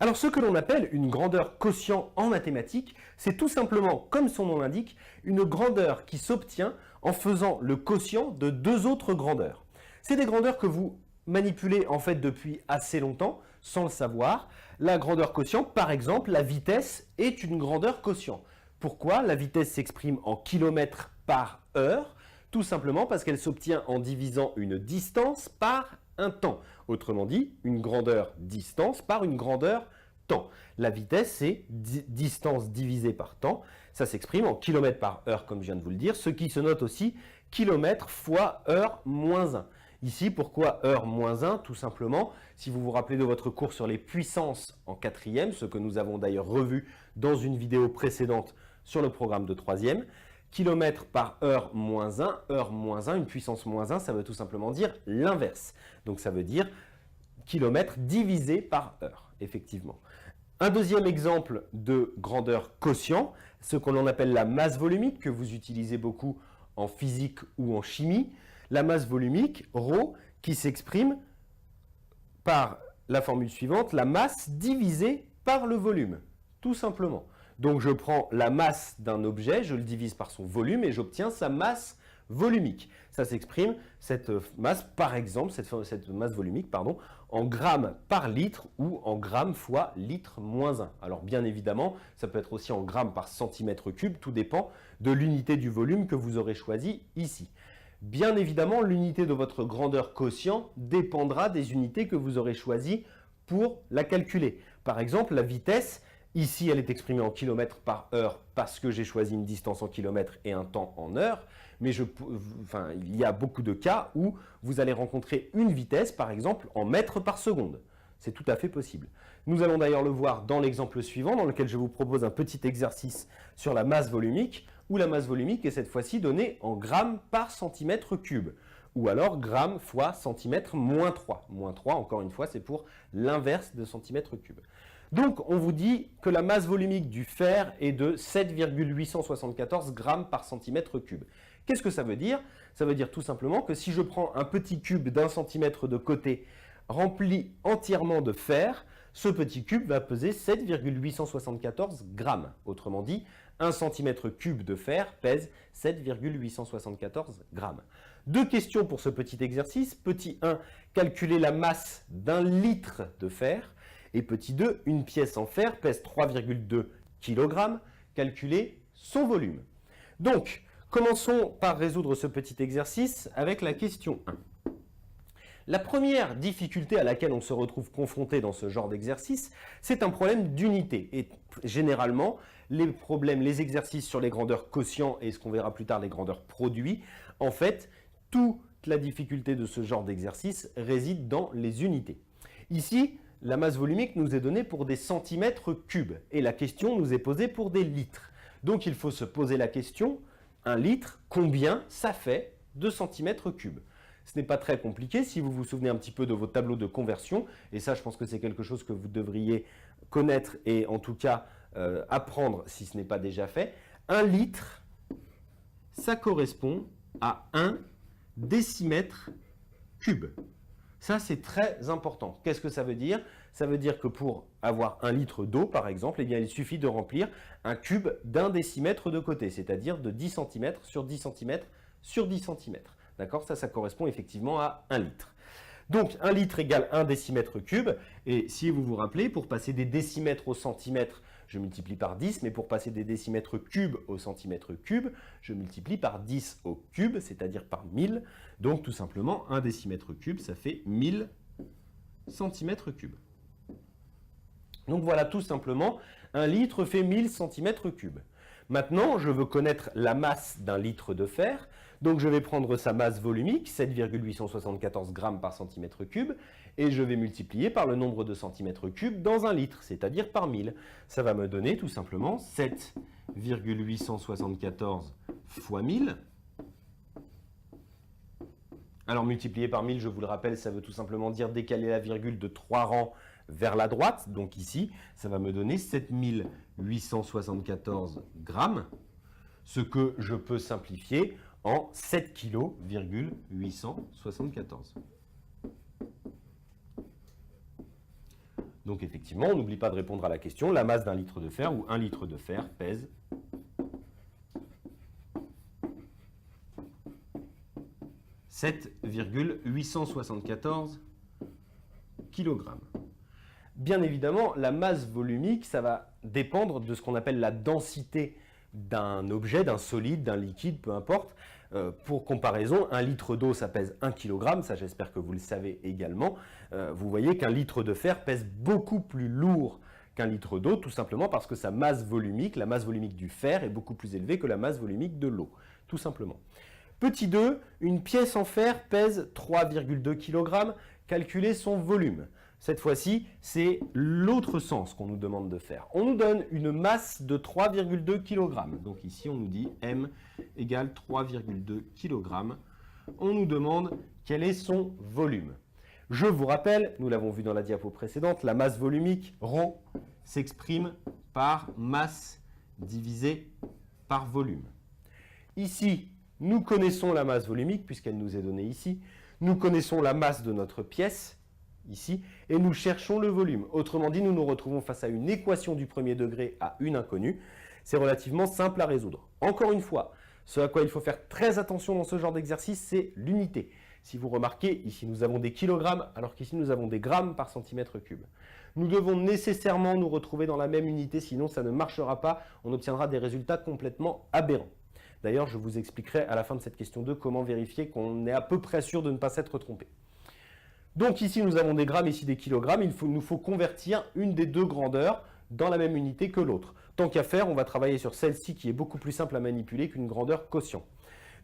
Alors ce que l'on appelle une grandeur quotient en mathématiques, c'est tout simplement, comme son nom l'indique, une grandeur qui s'obtient en faisant le quotient de deux autres grandeurs. C'est des grandeurs que vous manipulez en fait depuis assez longtemps, sans le savoir. La grandeur quotient, par exemple, la vitesse est une grandeur quotient. Pourquoi? La vitesse s'exprime en kilomètres par heure, tout simplement parce qu'elle s'obtient en divisant une distance par un temps. Autrement dit, une grandeur distance par une grandeur temps. La vitesse, c'est distance divisée par temps. Ça s'exprime en kilomètres par heure, comme je viens de vous le dire, ce qui se note aussi kilomètres fois heure moins 1. Ici, pourquoi heure moins 1? Tout simplement, si vous vous rappelez de votre cours sur les puissances en quatrième, ce que nous avons d'ailleurs revu dans une vidéo précédente sur le programme de troisième, kilomètres par heure moins 1, une puissance moins 1, ça veut tout simplement dire l'inverse. Donc ça veut dire kilomètres divisé par heure, effectivement. Un deuxième exemple de grandeur quotient, ce qu'on appelle la masse volumique, que vous utilisez beaucoup en physique ou en chimie. La masse volumique, ρ, qui s'exprime par la formule suivante, la masse divisée par le volume, tout simplement. Donc je prends la masse d'un objet, je le divise par son volume et j'obtiens sa masse volumique. Ça s'exprime, cette masse, par exemple, cette masse volumique, pardon, en grammes par litre ou en grammes fois litre moins 1. Alors bien évidemment, ça peut être aussi en grammes par centimètre cube, tout dépend de l'unité du volume que vous aurez choisi ici. Bien évidemment, l'unité de votre grandeur quotient dépendra des unités que vous aurez choisies pour la calculer. Par exemple, la vitesse, ici elle est exprimée en kilomètres par heure parce que j'ai choisi une distance en kilomètres et un temps en heure, mais il y a beaucoup de cas où vous allez rencontrer une vitesse, par exemple, en mètres par seconde. C'est tout à fait possible. Nous allons d'ailleurs le voir dans l'exemple suivant, dans lequel je vous propose un petit exercice sur la masse volumique, où la masse volumique est cette fois-ci donnée en grammes par centimètre cube, ou alors grammes fois centimètre moins 3. Moins 3, encore une fois, c'est pour l'inverse de centimètre cube. Donc, on vous dit que la masse volumique du fer est de 7,874 grammes par centimètre cube. Qu'est-ce que ça veut dire? Ça veut dire tout simplement que si je prends un petit cube d'1 centimètre de côté rempli entièrement de fer, ce petit cube va peser 7,874 grammes. Autrement dit, 1 centimètre cube de fer pèse 7,874 grammes. Deux questions pour ce petit exercice. Petit 1, calculer la masse d'un litre de fer. Et petit 2, une pièce en fer pèse 3,2 kg. Calculer son volume. Donc, commençons par résoudre ce petit exercice avec la question 1. La première difficulté à laquelle on se retrouve confronté dans ce genre d'exercice, c'est un problème d'unité. Et généralement, les exercices sur les grandeurs quotients et ce qu'on verra plus tard, les grandeurs produits, en fait, toute la difficulté de ce genre d'exercice réside dans les unités. Ici, la masse volumique nous est donnée pour des centimètres cubes et la question nous est posée pour des litres. Donc il faut se poser la question, un litre, combien ça fait de centimètres cubes? Ce n'est pas très compliqué si vous vous souvenez un petit peu de vos tableaux de conversion, et ça je pense que c'est quelque chose que vous devriez connaître et en tout cas apprendre si ce n'est pas déjà fait. Un litre, ça correspond à 1 décimètre cube. Ça, c'est très important. Qu'est-ce que ça veut dire? Ça veut dire que pour avoir 1 litre d'eau, par exemple, eh bien, il suffit de remplir un cube d'1 décimètre de côté, c'est-à-dire de 10 cm sur 10 cm sur 10 cm. D'accord? Ça correspond effectivement à 1 litre. Donc, 1 litre égale 1 décimètre cube. Et si vous vous rappelez, pour passer des décimètres au centimètre, je multiplie par 10, mais pour passer des décimètres cubes au centimètre cube, je multiplie par 10 au cube, c'est-à-dire par 1000. Donc, tout simplement, 1 décimètre cube, ça fait 1000 centimètres cubes. Donc, voilà, tout simplement, 1 litre fait 1000 centimètres cubes. Maintenant, je veux connaître la masse d'un litre de fer. Donc, je vais prendre sa masse volumique, 7,874 grammes par centimètre cube, et je vais multiplier par le nombre de centimètres cubes dans 1 litre, c'est-à-dire par 1000. Ça va me donner tout simplement 7,874 fois 1000. Alors, multiplier par 1000, je vous le rappelle, ça veut tout simplement dire décaler la virgule de 3 rangs vers la droite. Donc ici, ça va me donner 7874 grammes, ce que je peux simplifier en 7 kg,874. Donc effectivement, on n'oublie pas de répondre à la question, la masse d'un litre de fer ou 1 litre de fer pèse 7,874 kg. Bien évidemment, la masse volumique, ça va dépendre de ce qu'on appelle la densité d'un objet, d'un solide, d'un liquide, peu importe. Pour comparaison, 1 litre d'eau, ça pèse 1 kg, ça j'espère que vous le savez également. Vous voyez qu'un litre de fer pèse beaucoup plus lourd qu'un litre d'eau, tout simplement parce que sa masse volumique, la masse volumique du fer, est beaucoup plus élevée que la masse volumique de l'eau, tout simplement. Petit 2, une pièce en fer pèse 3,2 kg, calculez son volume. Cette fois-ci, c'est l'autre sens qu'on nous demande de faire. On nous donne une masse de 3,2 kg. Donc ici, on nous dit M égale 3,2 kg. On nous demande quel est son volume. Je vous rappelle, nous l'avons vu dans la diapo précédente, la masse volumique, ρ, s'exprime par masse divisée par volume. Ici, nous connaissons la masse volumique, puisqu'elle nous est donnée ici. Nous connaissons la masse de notre pièce, ici, et nous cherchons le volume. Autrement dit, nous nous retrouvons face à une équation du premier degré à une inconnue. C'est relativement simple à résoudre. Encore une fois, ce à quoi il faut faire très attention dans ce genre d'exercice, c'est l'unité. Si vous remarquez, ici nous avons des kilogrammes, alors qu'ici nous avons des grammes par centimètre cube. Nous devons nécessairement nous retrouver dans la même unité, sinon ça ne marchera pas, on obtiendra des résultats complètement aberrants. D'ailleurs, je vous expliquerai à la fin de cette question 2 comment vérifier qu'on est à peu près sûr de ne pas s'être trompé. Donc ici, nous avons des grammes, ici des kilogrammes. Il nous faut convertir une des deux grandeurs dans la même unité que l'autre. Tant qu'à faire, on va travailler sur celle-ci qui est beaucoup plus simple à manipuler qu'une grandeur quotient.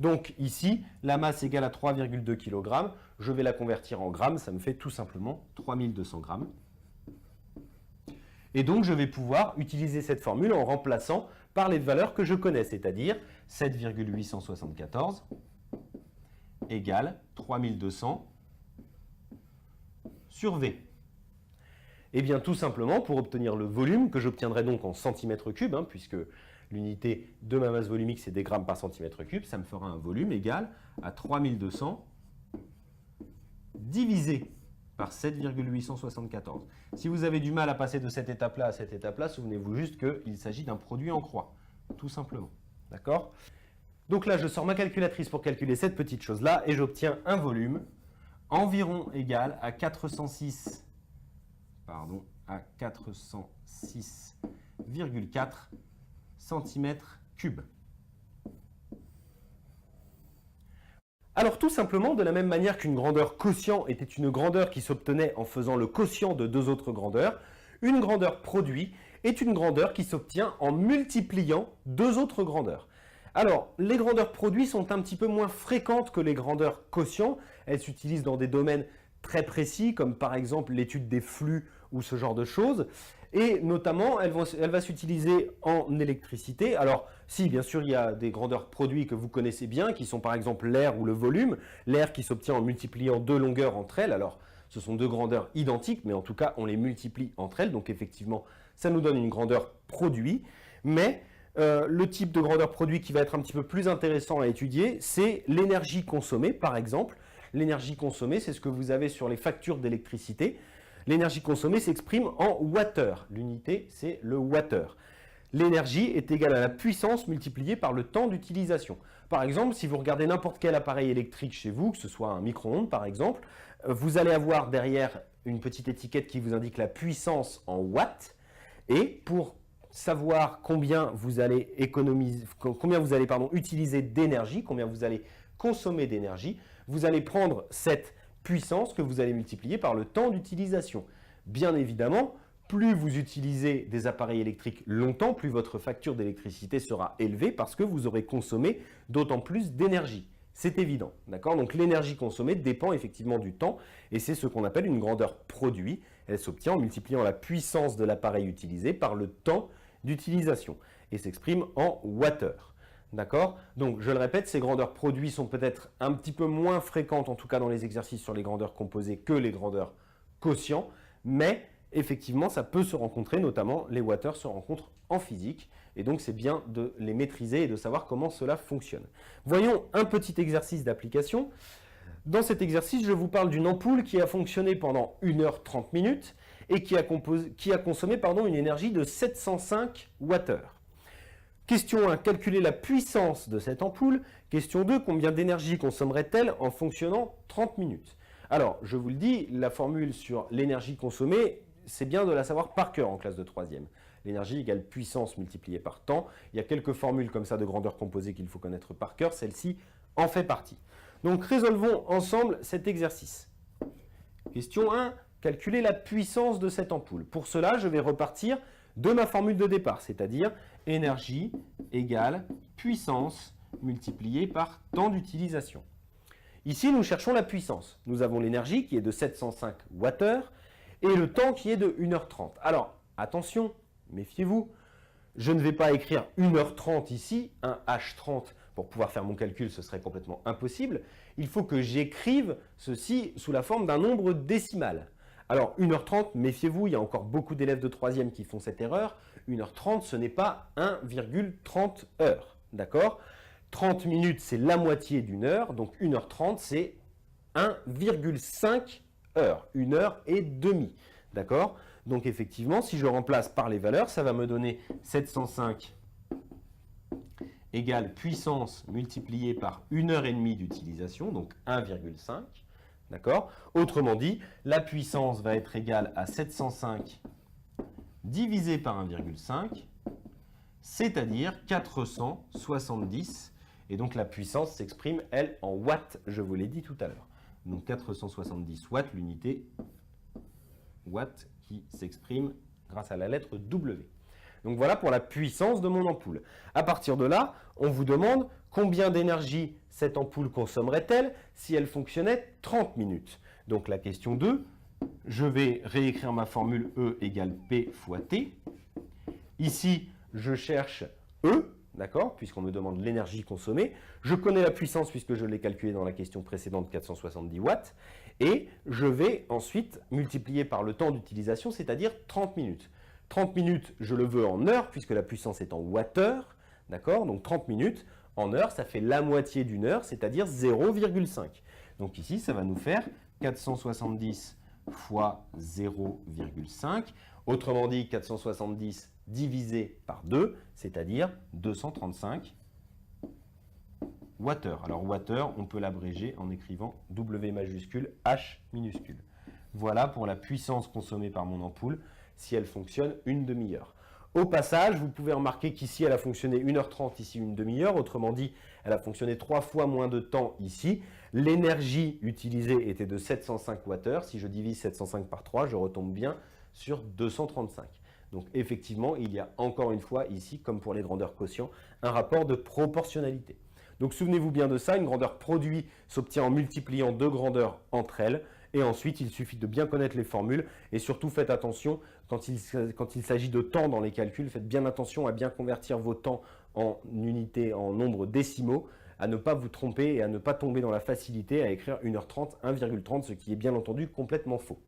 Donc ici, la masse égale à 3,2 kg. Je vais la convertir en grammes. Ça me fait tout simplement 3200 grammes. Et donc, je vais pouvoir utiliser cette formule en remplaçant par les valeurs que je connais, c'est-à-dire 7,874 égale 3200 sur V. Et bien tout simplement, pour obtenir le volume, que j'obtiendrai donc en centimètres cubes, puisque l'unité de ma masse volumique c'est des grammes par centimètre cube, ça me fera un volume égal à 3200 divisé par 7,874. Si vous avez du mal à passer de cette étape-là à cette étape-là, souvenez-vous juste qu'il s'agit d'un produit en croix, tout simplement. D'accord ? Donc là, je sors ma calculatrice pour calculer cette petite chose-là et j'obtiens un volume environ égal à 406,4 cm3. Alors tout simplement, de la même manière qu'une grandeur quotient était une grandeur qui s'obtenait en faisant le quotient de deux autres grandeurs, une grandeur produit est une grandeur qui s'obtient en multipliant deux autres grandeurs. Alors, les grandeurs produits sont un petit peu moins fréquentes que les grandeurs quotients. Elles s'utilisent dans des domaines très précis, comme par exemple l'étude des flux ou ce genre de choses. Et notamment, elle va s'utiliser en électricité. Alors, si, bien sûr, il y a des grandeurs produits que vous connaissez bien, qui sont par exemple l'air ou le volume. L'air qui s'obtient en multipliant deux longueurs entre elles. Alors, ce sont deux grandeurs identiques, mais en tout cas, on les multiplie entre elles. Donc, effectivement, ça nous donne une grandeur produit. Mais le type de grandeur produit qui va être un petit peu plus intéressant à étudier, c'est l'énergie consommée, par exemple. L'énergie consommée, c'est ce que vous avez sur les factures d'électricité. L'énergie consommée s'exprime en wattheures. L'unité, c'est le wattheure. L'énergie est égale à la puissance multipliée par le temps d'utilisation. Par exemple, si vous regardez n'importe quel appareil électrique chez vous, que ce soit un micro-ondes par exemple, vous allez avoir derrière une petite étiquette qui vous indique la puissance en watts. Et pour savoir combien vous allez utiliser d'énergie, combien vous allez consommer d'énergie, vous allez prendre cette puissance que vous allez multiplier par le temps d'utilisation. Bien évidemment, plus vous utilisez des appareils électriques longtemps, plus votre facture d'électricité sera élevée parce que vous aurez consommé d'autant plus d'énergie. C'est évident, d'accord ? Donc l'énergie consommée dépend effectivement du temps et c'est ce qu'on appelle une grandeur produit. Elle s'obtient en multipliant la puissance de l'appareil utilisé par le temps d'utilisation et s'exprime en wattheures. D'accord? Donc, je le répète, ces grandeurs produits sont peut-être un petit peu moins fréquentes, en tout cas dans les exercices sur les grandeurs composées, que les grandeurs quotients, mais effectivement, ça peut se rencontrer, notamment les wattheures se rencontrent en physique, et donc c'est bien de les maîtriser et de savoir comment cela fonctionne. Voyons un petit exercice d'application. Dans cet exercice, je vous parle d'une ampoule qui a fonctionné pendant 1h30 minutes, et qui a consommé une énergie de 705 Wh. Question 1, calculer la puissance de cette ampoule. Question 2, combien d'énergie consommerait-elle en fonctionnant 30 minutes? Alors, je vous le dis, la formule sur l'énergie consommée, c'est bien de la savoir par cœur en classe de 3e. L'énergie égale puissance multipliée par temps. Il y a quelques formules comme ça de grandeur composée qu'il faut connaître par cœur. Celle-ci en fait partie. Donc, résolvons ensemble cet exercice. Question 1, calculer la puissance de cette ampoule. Pour cela, je vais repartir de ma formule de départ, c'est-à-dire énergie égale puissance multipliée par temps d'utilisation. Ici, nous cherchons la puissance. Nous avons l'énergie qui est de 705 Wh et le temps qui est de 1h30. Alors, attention, méfiez-vous, je ne vais pas écrire 1h30 ici, un H30 pour pouvoir faire mon calcul, ce serait complètement impossible. Il faut que j'écrive ceci sous la forme d'un nombre décimal. Alors, 1h30, méfiez-vous, il y a encore beaucoup d'élèves de 3e qui font cette erreur. 1h30, ce n'est pas 1,30 heures. D'accord? 30 minutes, c'est la moitié d'une heure. Donc, 1h30, c'est 1,5 heures. 1 heure et demie. D'accord? Donc, effectivement, si je remplace par les valeurs, ça va me donner 705 égale puissance multipliée par 1 heure et demie d'utilisation, donc 1,5. D'accord? Autrement dit, la puissance va être égale à 705 divisé par 1,5, c'est-à-dire 470. Et donc la puissance s'exprime, elle, en watts, je vous l'ai dit tout à l'heure. Donc 470 watts, l'unité watt qui s'exprime grâce à la lettre W. Donc voilà pour la puissance de mon ampoule. À partir de là, on vous demande combien d'énergie cette ampoule consommerait-elle si elle fonctionnait 30 minutes. Donc la question 2, je vais réécrire ma formule E égale P fois T. Ici, je cherche E, d'accord, puisqu'on me demande l'énergie consommée. Je connais la puissance puisque je l'ai calculée dans la question précédente, 470 watts. Et je vais ensuite multiplier par le temps d'utilisation, c'est-à-dire 30 minutes. 30 minutes, je le veux en heures, puisque la puissance est en wattheure. D'accord? Donc 30 minutes en heures, ça fait la moitié d'une heure, c'est-à-dire 0,5. Donc ici, ça va nous faire 470 fois 0,5. Autrement dit, 470 divisé par 2, c'est-à-dire 235 Wh. Alors Wh, on peut l'abréger en écrivant W majuscule H minuscule. Voilà pour la puissance consommée par mon ampoule si elle fonctionne une demi-heure. Au passage, vous pouvez remarquer qu'ici, elle a fonctionné 1h30, ici une demi-heure. Autrement dit, elle a fonctionné 3 fois moins de temps ici. L'énergie utilisée était de 705 Wh. Si je divise 705 par 3, je retombe bien sur 235. Donc effectivement, il y a encore une fois ici, comme pour les grandeurs quotients, un rapport de proportionnalité. Donc souvenez-vous bien de ça, une grandeur produit s'obtient en multipliant deux grandeurs entre elles. Et ensuite, il suffit de bien connaître les formules et surtout faites attention quand il s'agit de temps dans les calculs, faites bien attention à bien convertir vos temps en unités, en nombres décimaux, à ne pas vous tromper et à ne pas tomber dans la facilité à écrire 1h30, 1,30, ce qui est bien entendu complètement faux.